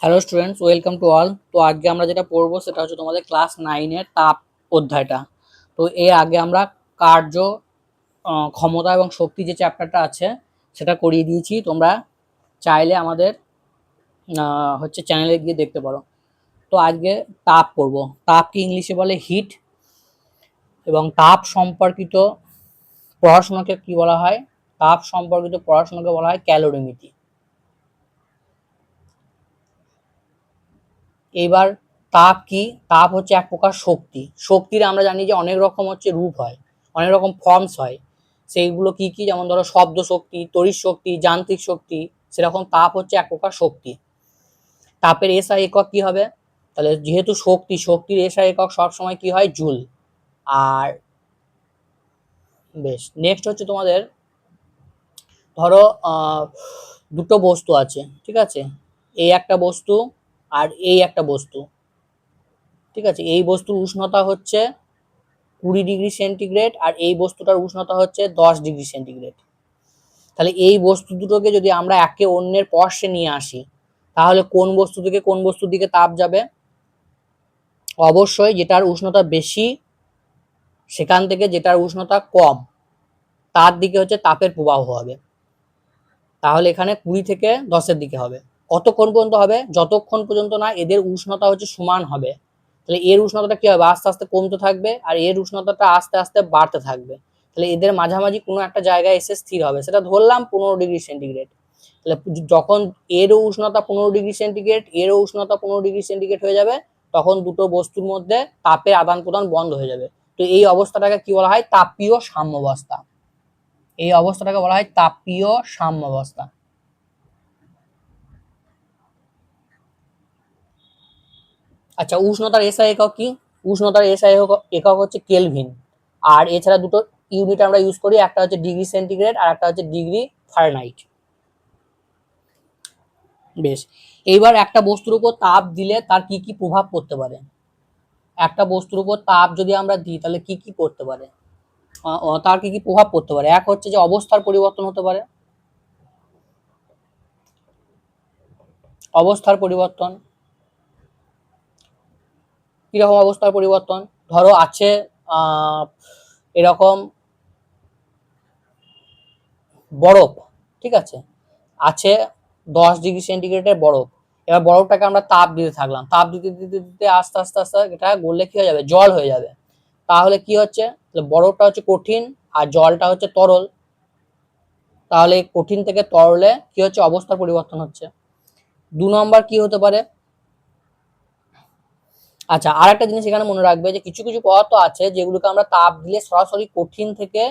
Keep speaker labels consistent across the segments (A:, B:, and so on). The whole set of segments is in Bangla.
A: Hello students, welcome to all. তো আজকে আমরা যেটা পড়বো সেটা হচ্ছে তোমাদের ক্লাস 9-এর তাপ অধ্যায়টা। তো এর আগে আমরা কার্য, ক্ষমতা এবং শক্তি যে চ্যাপ্টারটা আছে সেটা করিয়ে দিয়েছি। তোমরা চাইলে আমাদের হচ্ছে চ্যানেলে গিয়ে দেখতে পারো। তো আজকে তাপ পড়বো। তাপকে ইংলিশে বলে হিট, এবং তাপ সম্পর্কিত পড়াশোনাকে কি বলা হয়? তাপ সম্পর্কিত পড়াশোনাকে বলা হয় ক্যালোরিমিটি। এইবার তাপ কি? তাপ হচ্ছে এক প্রকার শক্তি। শক্তির আমরা জানি যে অনেক রকম হচ্ছে রূপ হয়, অনেক রকম ফর্মস হয়। সেইগুলো কি কি? যেমন ধরো শব্দ শক্তি, তড়িৎ শক্তি, যান্ত্রিক শক্তি। সেরকম তাপ হচ্ছে এক প্রকার শক্তি। তাপের এসআই একক কি হবে? তাহলে যেহেতু শক্তি, শক্তির এসআই একক সবসময় কি হয়? জুল। আর বেশ, নেক্সট হচ্ছে তোমাদের ধরো দুটো বস্তু আছে, ঠিক আছে? এই একটা বস্তু আর এই একটা বস্তু, ঠিক আছে? এই বস্তুর উষ্ণতা হচ্ছে 20 ডিগ্রি সেন্টিগ্রেড, আর এই বস্তুটার উষ্ণতা হচ্ছে 10 ডিগ্রি সেন্টিগ্রেড। তাহলে এই বস্তু দুটোকে যদি আমরা একে অন্যের পার্শ্বে নিয়ে আসি, তাহলে কোন বস্তু থেকে কোন বস্তুর দিকে তাপ যাবে? অবশ্যই যেটার উষ্ণতা বেশি সেখান থেকে যেটার উষ্ণতা কম তার দিকে হচ্ছে তাপের প্রবাহ হবে। তাহলে এখানে 20 থেকে 10-এর দিকে হবে। কতক্ষণ পর্যন্ত হবে? যতক্ষণ পর্যন্ত না এদের উষ্ণতা হচ্ছে সমান হবে। তাহলে এর উষ্ণতাটা কি হবে? আস্তে আস্তে কমতে থাকবে, আর এর উষ্ণতাটা আস্তে আস্তে বাড়তে থাকবে। তাহলে এদের মাঝামাঝি কোনো একটা জায়গায় এসে স্থির হবে, সেটা ধরলাম 15 ডিগ্রি সেন্টিগ্রেড। তাহলে যখন এরও উষ্ণতা 15 ডিগ্রি সেন্টিগ্রেড, এরও উষ্ণতা 15 ডিগ্রি সেন্টিগ্রেড হয়ে যাবে, তখন দুটো বস্তুর মধ্যে তাপের আদান প্রদান বন্ধ হয়ে যাবে। তো এই অবস্থাটাকে কি বলা হয়? তাপীয় সাম্যাবস্থা। এই অবস্থাটাকে বলা হয় তাপীয় সাম্যাবস্থা। আচ্ছা, উষ্ণতার এসআই একক কি? উষ্ণতার এসআই একক হচ্ছে কেলভিন। আর এছাড়া দুটো ইউনিট আমরা ইউজ করি, একটা হচ্ছে ডিগ্রি সেন্টিগ্রেড আর একটা হচ্ছে ডিগ্রি ফারেনহাইট। বেশ, এইবার একটা বস্তুর উপর তাপ দিলে তার কি কি প্রভাব পড়তে পারে? একটা বস্তুর উপর তাপ যদি আমরা দিই তাহলে কি কি পড়তে পারে? তার কি কি প্রভাব পড়তে পারে? এক হচ্ছে যে অবস্থার পরিবর্তন হতে পারে। অবস্থার পরিবর্তন কিরকম? অবস্থার পরিবর্তন ধরো আছে এরকম বরফ, ঠিক আছে? আছে 10 ডিগ্রি সেন্টিগ্রেডের বরফ। এবার বরফটাকে আমরা তাপ দিতে থাকলাম, তাপ দিতে দিতে দিতে আস্তে আস্তে আস্তে এটা গললে কি হয়ে যাবে? জল হয়ে যাবে। তাহলে কি হচ্ছে? বরফটা হচ্ছে কঠিন আর জলটা হচ্ছে তরল। তাহলে কঠিন থেকে তরলে কি হচ্ছে? অবস্থার পরিবর্তন হচ্ছে। 2 নম্বর কি হতে পারে? আচ্ছা, আর একটা জিনিস এখানে মনে রাখবে যে কিছু কিছু পদার্থ আছে যেগুলোকে আমরা তাপ দিলে সরাসরি কঠিন থেকে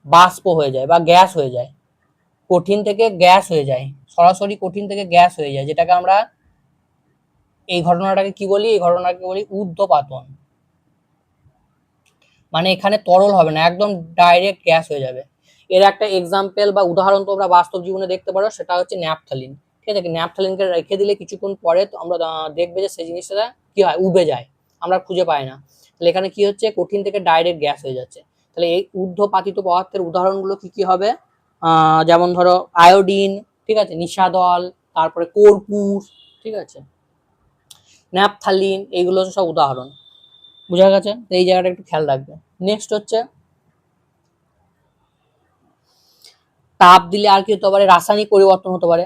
A: বাষ্প হয়ে যায় বা গ্যাস হয়ে যায়। কঠিন থেকে গ্যাস হয়ে যায়, সরাসরি কঠিন থেকে গ্যাস হয়ে যায়, যেটাকে আমরা এই ঘটনাটাকে কি বলি? এই ঘটনাটাকে বলি ঊর্ধ্বপাতন। মানে এখানে তরল হবে না, একদম ডাইরেক্ট গ্যাস হয়ে যাবে। এর একটা এক্সাম্পল বা উদাহরণ তোমরা বাস্তব জীবনে দেখতে পারো, সেটা হচ্ছে ন্যাপথালিন। ঠিক আছে? ন্যাপথালিনকে রেখে দিলে কিছুক্ষণ পরে তো আমরা দেখবে যে সেই জিনিসটা কি হয়? উবে যায়, আমরা খুঁজে পাই না। তাহলে এখানে কি হচ্ছে? কঠিন থেকে ডাইরেক্ট গ্যাস হয়ে যাচ্ছে। তাহলে এই ঊর্ধ্বপাতিত পদার্থের উদাহরণগুলো কি কি হবে? যেমন ধরো আয়োডিন, ঠিক আছে, নিশাদল, তারপরে কর্পূর, ঠিক আছে, ন্যাপথালিন, এইগুলো সব উদাহরণ। বোঝা গেছে? তো এই জায়গাটা একটু খেয়াল রাখবে। নেক্সট হচ্ছে তাপ দিলে আর কি হতে পারে? রাসায়নিক পরিবর্তন হতে পারে।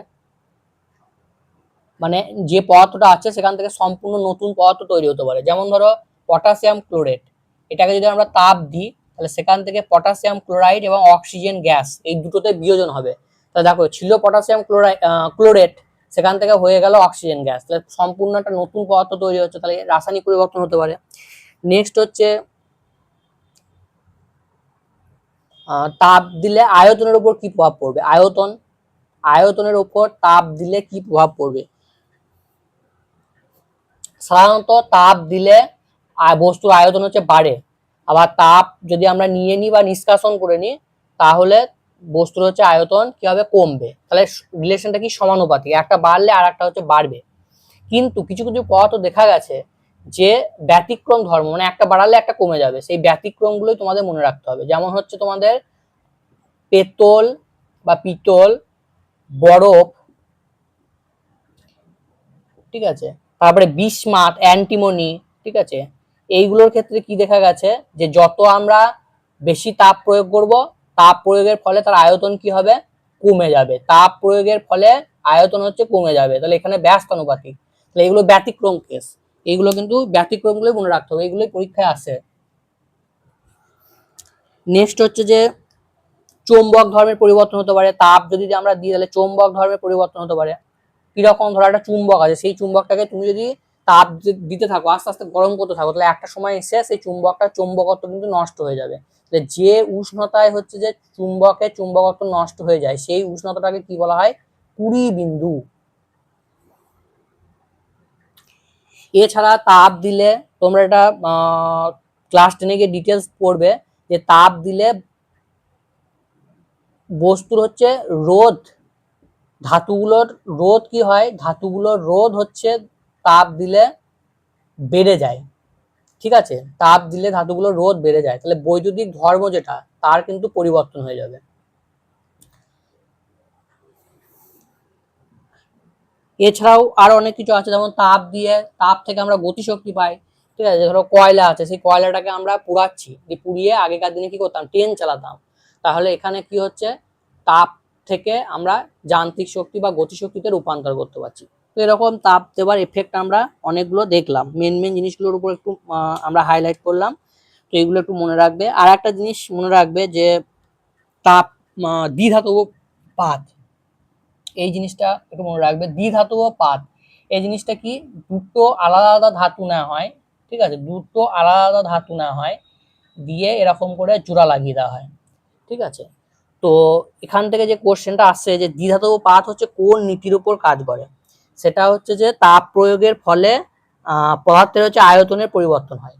A: মানে যে পদার্থটা আছে সেখান থেকে সম্পূর্ণ নতুন পদার্থ তৈরি হতে পারে। যেমন ধরো পটাশিয়াম ক্লোরেট, এটাকে যদি আমরা তাপ দিই তাহলে সেখান থেকে পটাশিয়াম ক্লোরাইড এবং অক্সিজেন গ্যাস এই দুটোতে বিয়োজন হবে। তাহলে দেখো ছিল পটাশিয়াম ক্লোরেট, সেখান থেকে হয়ে গেল অক্সিজেন গ্যাস, তাহলে সম্পূর্ণ একটা নতুন পদার্থ তৈরি হচ্ছে। তাহলে রাসায়নিক পরিবর্তন হতে পারে। নেক্সট হচ্ছে তাপ দিলে আয়তনের উপর কি প্রভাব পড়বে? আয়তন, আয়তনের উপর তাপ দিলে কি প্রভাব পড়বে? সাধারণত তাপ দিলে বস্তুর আয়তন হচ্ছে বাড়ে। আবার তাপ যদি আমরা নিয়ে নিই বা নিষ্কাশন করে নিই তাহলে বস্তুর হচ্ছে আয়তন কি হবে? কমবে। তাহলে রিলেশনটা কি? সমানুপাতিক, একটা বাড়লে আর একটা হচ্ছে বাড়বে। কিন্তু কিছু কিছু পদার্থ দেখা গেছে যে ব্যতিক্রম ধর্ম, মানে একটা বাড়ালে একটা কমে যাবে। সেই ব্যতিক্রম গুলোই তোমাদের মনে রাখতে হবে। যেমন হচ্ছে তোমাদের পেতল বা পিতল, বরফ, ঠিক আছে। তারপরে বিসমাথ, অ্যান্টিমনি, ঠিক আছে। এইগুলোর ক্ষেত্রে কি দেখা গেছে যে যত আমরা বেশি তাপ প্রয়োগ করব, তাপ প্রয়োগের ফলে তার আয়তন কি হবে, কমে যাবে। তাপ প্রয়োগের ফলে আয়তন হচ্ছে কমে যাবে, তাহলে এখানে ব্যস্ত অনুপাতিক। তাহলে এগুলো ব্যতিক্রম কেস, এইগুলো কিন্তু ব্যতিক্রমগুলো মনে রাখতে হবে, এগুলোই পরীক্ষায় আসে। নেক্সট হচ্ছে যে চৌম্বক ধর্মের পরিবর্তন হতে পারে। তাপ যদি আমরা দিই তাহলে চৌম্বক ধর্মের পরিবর্তন হতে পারে। কিরকম, ধরো একটা চুম্বক আছে, সেই চুম্বকটাকে তুমি যদি তাপ দিতে থাকো, আস্তে আস্তে গরম করতে থাকো, তাহলে একটা সময় এসে সেই চুম্বকটার চৌম্বকত্ব কিন্তু নষ্ট হয়ে যাবে। যে উষ্ণতায় হচ্ছে যে চুম্বকের চুম্বকত্ব নষ্ট হয়ে যায়, সেই উষ্ণতাটাকে কি বলা হয়, কুড়ি বিন্দু। এছাড়া তাপ দিলে, তোমরা এটা ক্লাস 10 গিয়ে ডিটেলস পড়বে, যে তাপ দিলে বস্তুর হচ্ছে রোধ, ধাতুগুলোর রোধ কি হয়, ধাতুগুলোর রোধ হচ্ছে তাপ দিলে বেড়ে যায়। ঠিক আছে, তাপ দিলে ধাতুগুলোর রোধ বেড়ে যায়, তাহলে বৈদ্যুতিক ধর্ম যেটা, তার কিন্তু পরিবর্তন হয়ে যাবে। এছাড়াও আরো অনেক কিছু আছে, যেমন তাপ দিয়ে, তাপ থেকে আমরা গতিশক্তি পাই। ঠিক আছে, ধরো কয়লা আছে, সেই কয়লাটাকে আমরা পুড়াচ্ছি, পুড়িয়ে আগেকার দিনে কি করতাম, ট্রেন চালাতাম। তাহলে এখানে কি হচ্ছে, তাপ থেকে আমরা যান্ত্রিক শক্তি বা গতিশক্তিতে রূপান্তর করতে পারছি। তো এরকম তাপ দেওয়ার এফেক্ট আমরা অনেকগুলো দেখলাম, মেন মেন জিনিসগুলোর উপর একটু আমরা হাইলাইট করলাম। তো এগুলো একটু মনে রাখবে। আর একটা জিনিস মনে রাখবে যে তাপ দ্বিধাতব পাত, এই জিনিসটা একটু মনে রাখবে। দ্বিধাতব পাত এই জিনিসটা কি, দুটো আলাদা আলাদা ধাতু না হয়, ঠিক আছে, দুটো আলাদা আলাদা ধাতু না হয়, দিয়ে এরকম করে জোড়া লাগিয়ে দেওয়া হয়। ঠিক আছে, তো এখান থেকে যে কোশ্চেনটা আসছে যে দ্বিধাতব পাত হচ্ছে কোন নীতির উপর কাজ করে, সেটা হচ্ছে যে তাপ প্রয়োগের ফলে পদার্থের হচ্ছে আয়তনের পরিবর্তন হয়।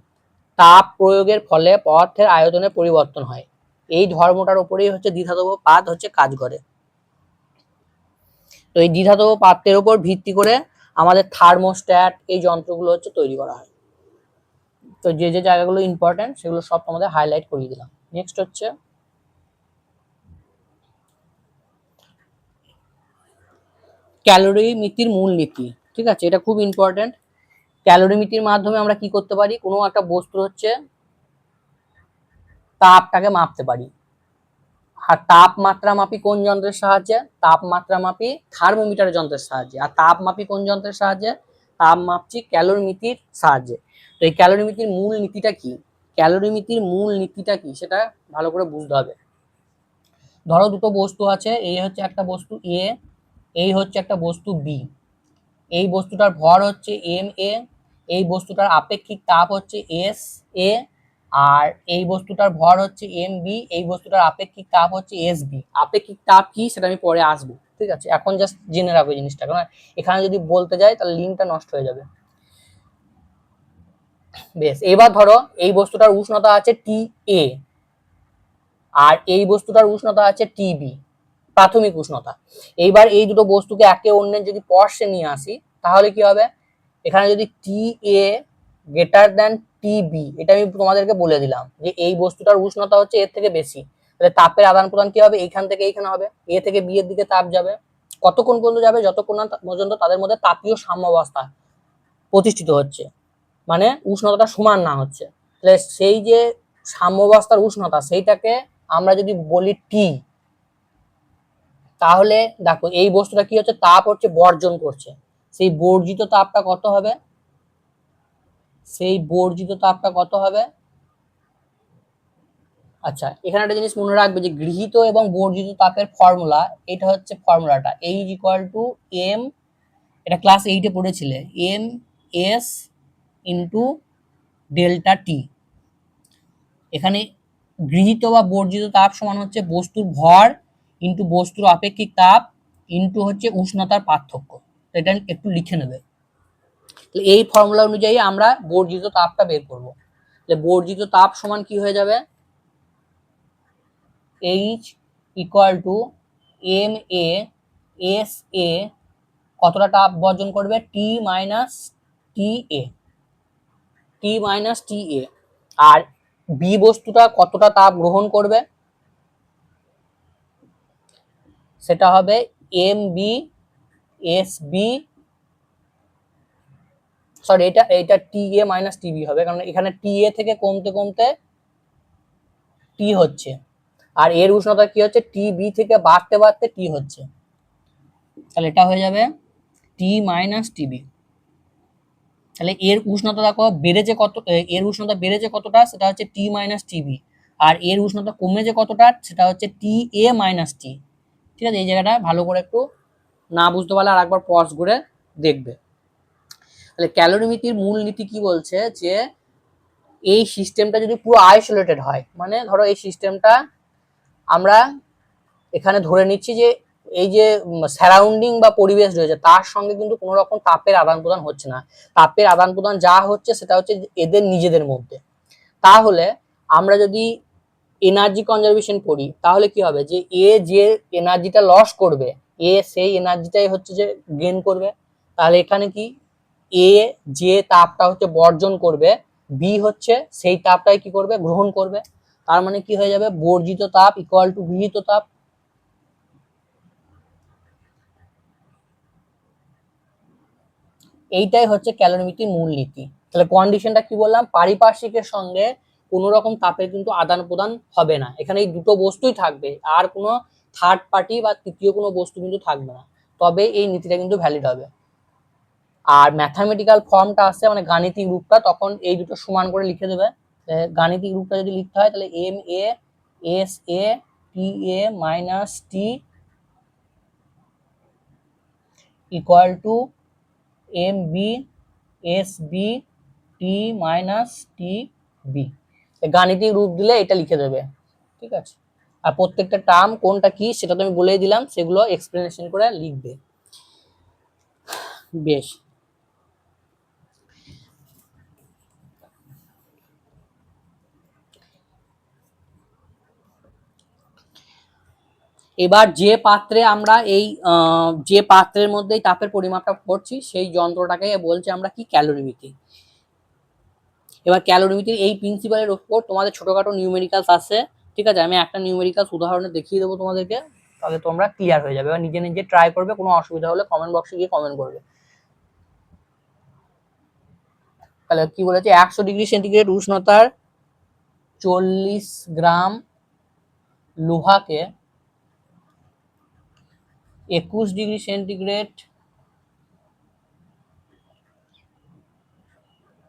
A: তাপ প্রয়োগের ফলে পদার্থের আয়তনের পরিবর্তন হয়, এই ধর্মটার উপরেই হচ্ছে দ্বিধাতব পাত হচ্ছে কাজ করে। তো এই দ্বিধাতব পাত্রের উপর ভিত্তি করে আমাদের থার্মোস্ট্যাট, এই যন্ত্রগুলো হচ্ছে তৈরি করা হয়। তো যে যে জায়গাগুলো ইম্পর্টেন্ট সেগুলো সব তোমাদের হাইলাইট করিয়ে দিলাম। নেক্সট হচ্ছে ক্যালোরিমিতির মূলনীতি। ঠিক আছে, এটা খুব ইম্পর্টেন্ট। ক্যালোরিমিতির মাধ্যমে আমরা কি করতে পারি, কোনো একটা বস্তু হচ্ছে তাপটাকে মাপতে পারি। আর তাপমাত্রা মাপি কোন যন্ত্রের সাহায্যে, তাপমাত্রা মাপি থার্মোমিটার যন্ত্রের সাহায্যে। আর তাপ মাপি কোন যন্ত্রের সাহায্যে, তাপ মাপছি ক্যালোরিমিতির সাহায্যে। তো এই ক্যালোরিমিতির মূল নীতিটা কি, ক্যালোরিমিতির মূল নীতিটা কি সেটা ভালো করে বুঝতে হবে। ধরো দুটো বস্তু আছে, এই হচ্ছে একটা বস্তু এ, এই হচ্ছে একটা বস্তু বি। এই বস্তুটার ভর হচ্ছে এম এ, এই বস্তুটার আপেক্ষিক তাপ হচ্ছে এস এ, আর এই বস্তুটার ভর হচ্ছে এম বি, এই বস্তুটার আপেক্ষিক তাপ হচ্ছে এস বি। আপেক্ষিক তাপ কি সেটা আমি পরে আসবো, ঠিক আছে, এখন জাস্ট জেনে রাখবো জিনিসটা, কারণ এখানে যদি বলতে যাই তাহলে লিঙ্কটা নষ্ট হয়ে যাবে। বেশ, এবার ধরো এই বস্তুটার উষ্ণতা আছে টি এ, আর এই বস্তুটার উষ্ণতা আছে টিবি, প্রাথমিক উষ্ণতা। এইবার এই দুটো বস্তুকে একে অন্যের যদি পার্শ্বে নিয়ে আসি, তাহলে কি হবে, এখানে যদি টি এ গ্রেটার দ্যান টিবি, এটা আমি তোমাদেরকে বলে দিলাম যে এই বস্তুটার উষ্ণতা হচ্ছে এর থেকে বেশি, তাহলে তাপের আদান প্রদান কি হবে, এইখান থেকে এইখানে হবে, এ থেকে বি এর দিকে তাপ যাবে। কতক্ষণ পর্যন্ত যাবে, যতক্ষণ না পর্যন্ত তাদের মধ্যে তাপীয় সাম্যাবস্থা প্রতিষ্ঠিত হচ্ছে, মানে উষ্ণতাটা সমান না হচ্ছে। তাহলে সেই যে সাম্যাবস্থার উষ্ণতা, সেইটাকে আমরা যদি বলি টি, তাহলে দেখো এই বস্তুটা কি হচ্ছে, তাপ হচ্ছে বর্জন করছে, সেই বর্জিত তাপটা কত হবে, সেই বর্জিত তাপটা কত হবে। আচ্ছা, এখানে একটা জিনিস মনে রাখবে যে গৃহীত এবং বর্জিত তাপের ফর্মুলা, এটা হচ্ছে ফর্মুলাটা এই ইকুয়াল টু এম, এটা ক্লাস 8 এ পড়েছিলে, এম এস ইন্টু ডেল্টা টি। এখানে গৃহীত বা বর্জিত তাপ সমান হচ্ছে বস্তুর ভর ইন্টু বস্তুর আপেক্ষিক তাপ ইন্টু হচ্ছে উষ্ণতার পার্থক্য। এটা একটু লিখে নেবে। এই ফর্মুলা অনুযায়ী আমরা বর্জিত তাপটা বের করব। বর্জিত তাপ সমান কি হয়ে যাবে, H equal to M A S A, কতটা তাপ বর্জন করবে, T minus T A, T minus T A. আর বি বস্তুটা কতটা তাপ গ্রহণ করবে, সেটা হবে M B S B sorry এটা টি এ মাইনাস টিবি হবে, কারণ এখানে টি এ থেকে কমতে কমতে টি হচ্ছে, আর এর উষ্ণতা কি হচ্ছে টি বি থেকে বাড়তে বাড়তে টি হচ্ছে, তাহলে এটা হয়ে যাবে টি মাইনাস টিবি। তাহলে এর উষ্ণতা দেখো বেড়েছে কত, এর উষ্ণতা বেড়েছে কতটা সেটা হচ্ছে টি মাইনাস টিবি, আর এর উষ্ণতা কমেছে কতটা সেটা হচ্ছে টি এ মাইনাস টি। ঠিক আছে, এই জায়গাটা ভালো করে একটু না বুঝতে পারলে আর একবার পজ করে দেখবে। তাহলে ক্যালোরিমিতির মূল নীতি কি বলছে, যে এই সিস্টেমটা যদি পুরো আইসোলেটেড হয়, মানে ধরো এই সিস্টেমটা আমরা এখানে ধরে নিচ্ছি যে এই যে সারাউন্ডিং বা পরিবেশ রয়েছে তার সঙ্গে কিন্তু কোনো রকম তাপের আদান প্রদান হচ্ছে না, তাপের আদান প্রদান যা হচ্ছে সেটা হচ্ছে এদের নিজেদের মধ্যে। তাহলে আমরা যদি এনার্জি কনজারভেশন করি তাহলে কি হবে, যে এ যে এনার্জিটা লস করবে এ সেই এনার্জিটাই হচ্ছে যে গেইন করবে। তাহলে এখানে কি এ যে তাপটা হচ্ছে বর্জন করবে, বি হচ্ছে সেই তাপটাই কি করবে গ্রহণ করবে। তার মানে কি হয়ে যাবে, বর্জিত তাপ ইকুয়াল টু গৃহীত তাপ। এইটাই হচ্ছে ক্যালোরিমিতির মূল নীতি। তাহলে কন্ডিশনটা কি বললাম, পারিপার্শ্বিকের সঙ্গে কোনো রকম তাপের কিন্তু আদান প্রদান হবে না, এখানে এই দুটো বস্তুই থাকবে, আর কোনো থার্ড পার্টি বা তৃতীয় কোনো বস্তু কিন্তু থাকবে না, তবে এই নীতিটা কিন্তু ভ্যালিড হবে। আর ম্যাথামেটিক্যাল ফর্মটা আসছে মানে গাণিতিক রূপটা, তখন এই দুটো সমান করে লিখে দেবে। গাণিতিক রূপটা যদি লিখতে হয় তাহলে M A S A T A minus T equal to M B S B T minus T B. গাণিতিক রূপ দিলে এটা লিখে দেবে, ঠিক আছে। আর প্রত্যেকটা টার্ম কোনটা কি সেটা তো আমি বলেই দিলাম, সেগুলো এক্সপ্লেনেশন করে লিখবে। বেশ, এবার যে পাত্রে আমরা এই যে পাত্রের মধ্যে তাপের পরিমাপটা করছি সেই যন্ত্রটাকে বলছে আমরা কি ক্যালোরিমিটার। এবার ক্যালোরিমিটার এই প্রিন্সিপালের উপর তোমাদের ছোটখাটো নিউমেরিক্যালস আছে, ঠিক আছে, আমি একটা নিউমেরিক্যালস উদাহরণে দেখিয়ে দেবো তোমাদেরকে, তাহলে তোমরা ক্লিয়ার হয়ে যাবে। এবার নিজে নিজে ট্রাই করবে, কোনো অসুবিধা হলে কমেন্ট বক্সে গিয়ে কমেন্ট করবে। তাহলে কি বলেছে, 100 ডিগ্রি সেন্টিগ্রেড উষ্ণতার 40 গ্রাম লোহাকে 21 ডিগ্রি সেন্টিগ্রেড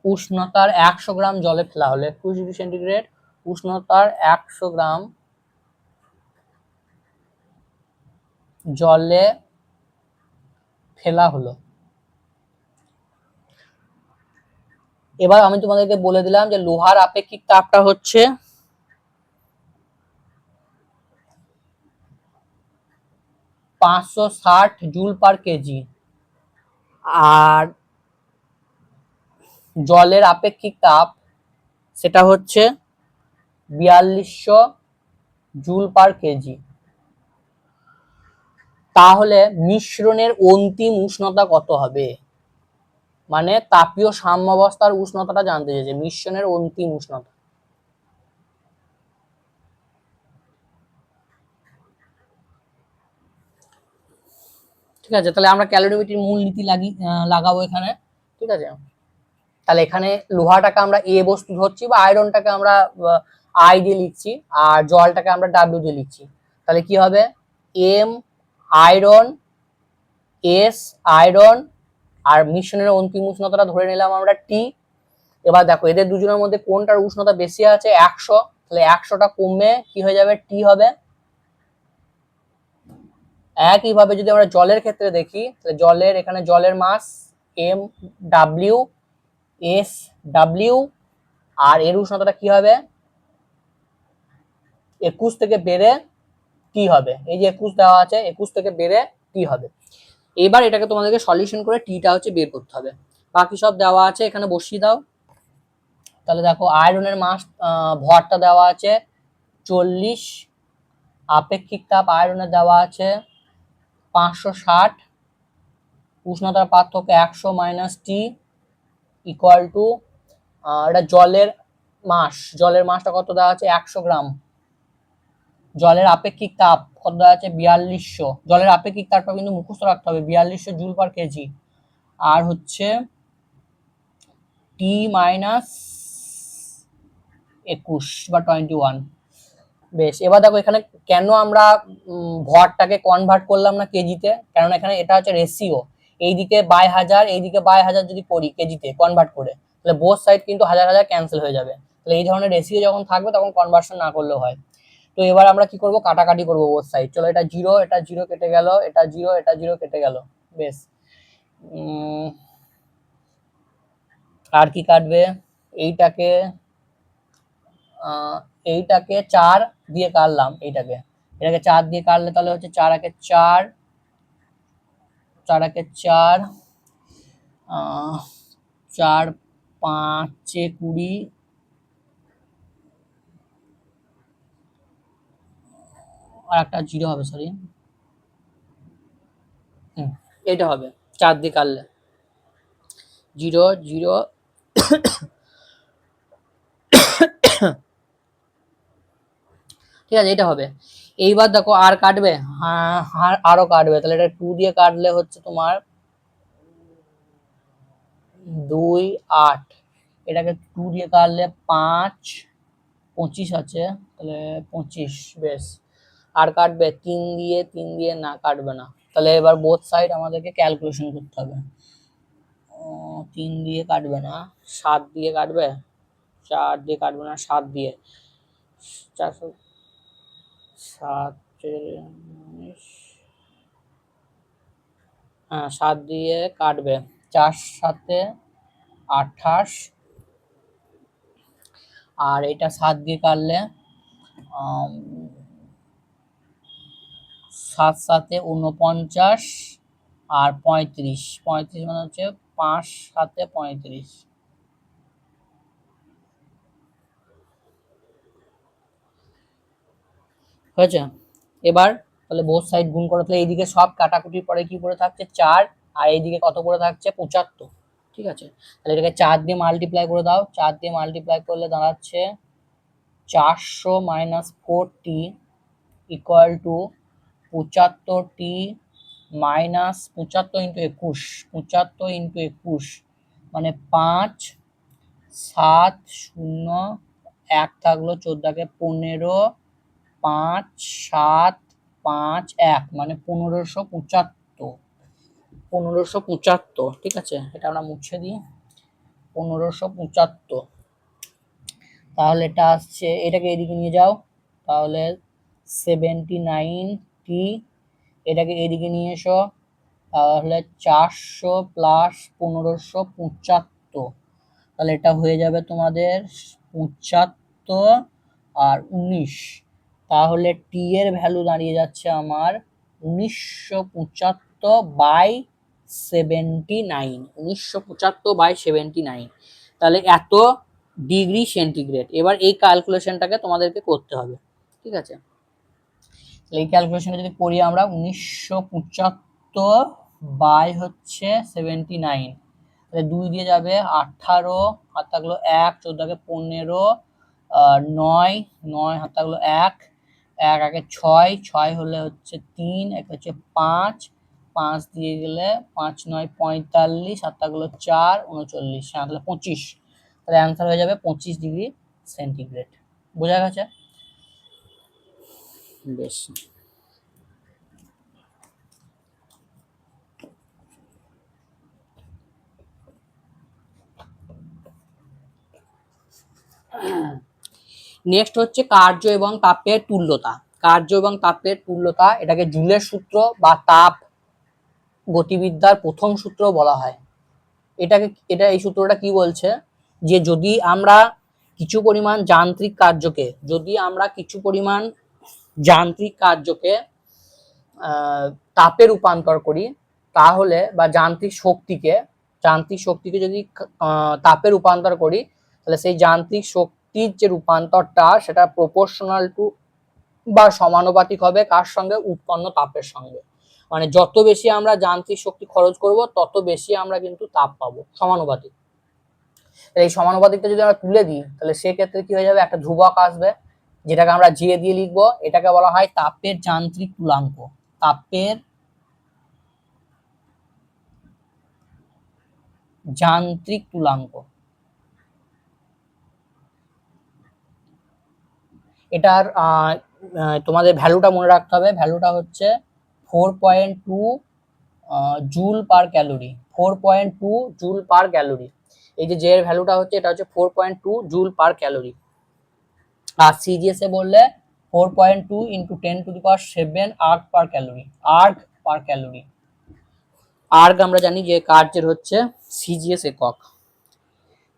A: উষ্ণতার 100 গ্রাম জলে ফেলা হলো। 21 ডিগ্রি সেন্টিগ্রেড উষ্ণতার 100 গ্রাম জলে ফেলা হলো। এবার আমি তোমাদেরকে বলে দিলাম যে লোহার আপেক্ষিক তাপটা হচ্ছে 560 জুল পার কেজি, আর জলের আপেক্ষিক তাপ সেটা হচ্ছে 4200 জুল পার কেজি। তাহলে মিশ্রণের অন্তিম উষ্ণতা কত হবে, মানে তাপীয় সাম্যাবস্থার উষ্ণতাটা জানতে চেয়েছে, মিশ্রণের অন্তিম উষ্ণতা। ঠিক আছে, তাহলে আমরা ক্যালোরিমিটার মূল নীতি লাগাবো এখানে, ঠিক আছে। তাহলে এখানে লোহাটাকে আমরা এ বস্তু ধরছি, বা আয়রনটাকে আমরা আই দিয়ে লিখছি, আর জলটাকে আমরা ডাব্লিউ দিয়ে লিখছি। তাহলে কি হবে, এম আয়রন এস আয়রন, আর মিশ্রণের অন্তিম উষ্ণতাটা ধরে নিলাম আমরা টি। এবার দেখো এদের দুজনের মধ্যে কোনটার উষ্ণতা বেশি আছে, 100, তাহলে 100টা কমে কি হয়ে যাবে, টি হবে। একইভাবে যদি আমরা জলের ক্ষেত্রে দেখি, তাহলে জলের এখানে জলের মাস এম ডাব্লিউ এস ডাব্লিউ, আর এর উষ্ণতাটা কি হবে 21 থেকে বেড়ে টি হবে, এই যে 21 দেওয়া আছে 21 থেকে বেড়ে টি হবে। এবার এটাকে তোমাদেরকে সলিউশন করে টিটা হচ্ছে বের করতে হবে, বাকি সব দেওয়া আছে এখানে বসিয়ে দাও। তাহলে দেখো আয়রনের মাস ভরটা দেওয়া আছে 40, আপেক্ষিক তাপ আয়রনের দেওয়া আছে 560, উষ্ণতার পার্থক্য 100 মাইনাস টি ইকুয়াল টু, এটা জলের মাসটা কত দেওয়া আছে 100 গ্রাম, জলের আপেক্ষিক তাপ কত দেওয়া আছে 4200, জলের আপেক্ষিক তাপটা কিন্তু মুখস্থ রাখতে হবে 4200 জুল পার কেজি, আর হচ্ছে টি মাইনাস 21 বা 21। বেশ, এবার দেখো এখানে কেন আমরা ভরটাকে কনভার্ট করলাম না কেজিতে, কারণ এখানে এটা হচ্ছে রেশিও, এইদিকে বাই হাজার এইদিকে বাই হাজার যদি করি কেজিতে কনভার্ট করে, তাহলে বোথ সাইড কিন্তু হাজার হাজার ক্যান্সেল হয়ে যাবে। তাহলে এই ধরনের রেশিও যখন থাকবে তখন কনভার্সন না করলেও হয়। তো এবার আমরা কি করব, কাটাকাটি করব বোথ সাইড। চলো, এটা জিরো কেটে গেল, এটা জিরো কেটে গেল। বেশ, আর কি কাটবে, এইটাকে এইটাকে 4 দিয়ে কাটলাম, এটাকে 4 দিয়ে কাটলে তাহলে হচ্ছে 4 একে 4, 4 একে 4, 4 5 20, আর একটা জিরো হবে, সরি, এটা হবে 4 দিয়ে কাটলে জিরো জিরো। ঠিক আছে, এটা হবে। এইবার দেখো আর কাটবে, হ্যাঁ আরো কাটবে, তাহলে এটা 2 দিয়ে কাটলে হচ্ছে তোমার 2 8, এটাকে 2 দিয়ে কাটলে 5 25 আছে, তাহলে 25। বেশ, আর কাটবে 3 দিয়ে না, কাটবে না। তাহলে এবার বোথ সাইড আমাদেরকে ক্যালকুলেশন করতে হবে। 3 দিয়ে কাটবে না, 7 দিয়ে কাটবে, 4 দিয়ে কাটবে না, 7 দিয়ে, 400, 7, হ্যাঁ 7 দিয়ে কাটবে, 4 7 28, আর এটা 7 দিয়ে কাটলে 7 7 49, আর 35, 35 মানে হচ্ছে 5 7 35। হয়েছে। এবার তাহলে বোথ সাইড গুণ করো, তাহলে এইদিকে সব কাটাকুটির পরে কি পড়ে থাকছে 4, আর এইদিকে কত পড়ে থাকছে 75। ঠিক আছে, তাহলে এটাকে 4 দিয়ে মাল্টিপ্লাই করে দাও, 4 দিয়ে মাল্টিপ্লাই করলে দাঁড়াচ্ছে 400 minus 4t equal to 75t minus 75 into 21, 75 into 21 মানে 5 7 0 1 থাকলো, 14 15, 5 7 5 1 মানে 1575, 1575। ঠিক আছে, এটা আমরা মুছে দিই, 1575। তাহলে এটা আসছে, এটাকে এদিকে নিয়ে যাও, তাহলে 79t, এটাকে এদিকে নিয়ে এসো, তাহলে 400 প্লাস 1575, তাহলে এটা হয়ে যাবে তোমাদের 75 আর 19, তাহলে টি এর ভ্যালু দাঁড়িয়ে যাচ্ছে আমার 1975 বাই 79, 1975 বাই 79, তাহলে এত ডিগ্রি সেন্টিগ্রেড। এবার এই ক্যালকুলেশনটাকে তোমাদেরকে করতে হবে। ঠিক আছে, এই ক্যালকুলেশনটা যদি করি আমরা, 1975 বাই হচ্ছে 79, তাহলে 2 দিয়ে যাবে 18, হাত থাকলো 1, 14 15, 9 9 হাত থাকলো 1, 1 আগে 6, 6 হলে হচ্ছে 3, এক হচ্ছে 5, 5 দিয়ে গেলে 5 9 45, হাত থাকলো 4 39, হ্যাঁ তাহলে 25, তাহলে অ্যান্সার হয়ে যাবে 25 ডিগ্রি সেন্টিগ্রেড। বোঝা গেছে? বেশ, নেক্সট হচ্ছে কার্য এবং তাপের তুল্যতা। কার্য এবং তাপের তুল্যতা, এটাকে জুলের সূত্র বা তাপ গতিবিদ্যার প্রথম সূত্র বলা হয়। এই সূত্রটা কি বলছে, যে যদি আমরা কিছু পরিমাণ যান্ত্রিক কার্যকে তাপে রূপান্তর করি, তাহলে বা যান্ত্রিক শক্তিকে যদি তাপে রূপান্তর করি, তাহলে সেই যান্ত্রিক শক্তির যে রূপান্তরটা সেটা প্রপোর্শনাল টু বা সমানুপাতিক হবে কার সঙ্গে, উৎপন্ন তাপের সঙ্গে। মানে যত বেশি আমরা যান্ত্রিক শক্তি খরচ করব তত বেশি আমরা কিন্তু তাপ পাবো, সমানুপাতিক। এই সমানুপাতিকটা যদি আমরা তুলে দিই, তাহলে সেক্ষেত্রে কি হয়ে যাবে, একটা ধ্রুবক আসবে যেটাকে আমরা জে দিয়ে লিখবো, এটাকে বলা হয় তাপের যান্ত্রিক তুলাঙ্ক। তাপের যান্ত্রিক তুলাঙ্ক। এটার তোমাদের ভ্যালুটা মনে রাখতে হবে, ভ্যালুটা হচ্ছে 4.2 joule per calorie, 4.2 joule per calorie. এই যে এর ভ্যালুটা হচ্ছে এটা হচ্ছে 4.2 জুল পার ক্যালোরি। আর সিজিএসে বললে 4.2 ইন্টু 10⁷ আর্গ পার ক্যালোরি, আর্গ পার ক্যালোরি। আর্গ আমরা জানি যে কার্যের হচ্ছে সিজিএস একক।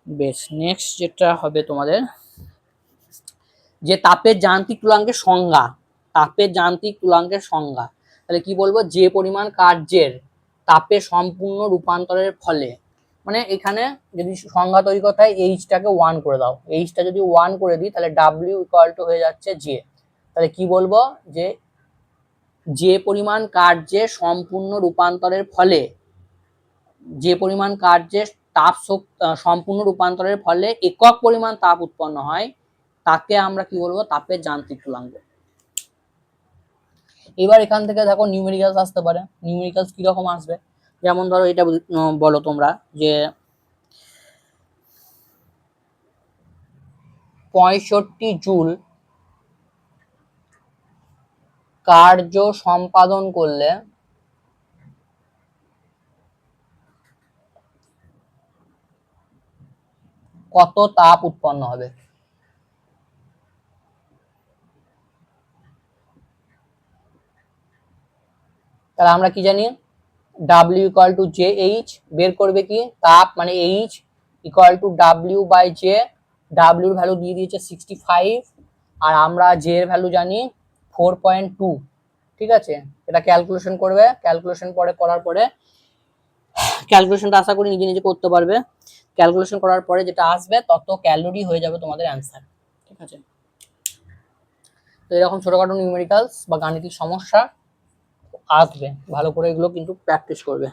A: বেশ, নেক্সট যেটা হবে তোমাদের যে তাপের যান্ত্রিক তুলাঙ্কের সংজ্ঞা, তাপের যান্ত্রিক তুলাঙ্কের সংজ্ঞা। তাহলে কি বলবো, যে পরিমাণ কার্যের তাপে সম্পূর্ণ রূপান্তরের ফলে, মানে এখানে যদি সংজ্ঞা তৈরি করতে হয় এইচটাকে 1 করে দাও, এইচটা যদি 1 করে দিই তাহলে ডাব্লিউ ইকুয়াল টু হয়ে যাচ্ছে জে। তাহলে কি বলবো, যে পরিমাণ কার্যে সম্পূর্ণ রূপান্তরের ফলে, যে পরিমাণ কার্যের তাপ সম্পূর্ণ রূপান্তরের ফলে একক পরিমাণ তাপ উৎপন্ন হয় তাকে আমরা কি বলবো, তাপের যান্ত্রিক তুলাঙ্ক। এবার এখান থেকে দেখো নিউমেরিক্যালস আসতে পারে। নিউমেরিক্যালস কিরকম আসবে, যেমন ধরো এটা বলো তোমরা যে 65 জুল কার্য সম্পাদন করলে কত তাপ উৎপন্ন হবে। তাহলে আমরা কি জানি, W equal to J H, বের করবে কি তাপ মানে H equal to W by J. ডাব্লিউর ভ্যালু দিয়ে দিয়েছে 65, আর আমরা জে এর ভ্যালু জানি 4.2। ঠিক আছে, এটা ক্যালকুলেশন করবে, ক্যালকুলেশন করার পরে ক্যালকুলেশনটা আশা করি নিজে নিজে করতে পারবে। ক্যালকুলেশন করার পরে যেটা আসবে তত ক্যালোরি হয়ে যাবে তোমাদের অ্যান্সার। ঠিক আছে, তো এরকম ছোটখাটো নিউমেরিক্যালস বা গাণিতিক সমস্যা আসবে, ভালো করে এগুলো কিন্তু প্র্যাকটিস করবে।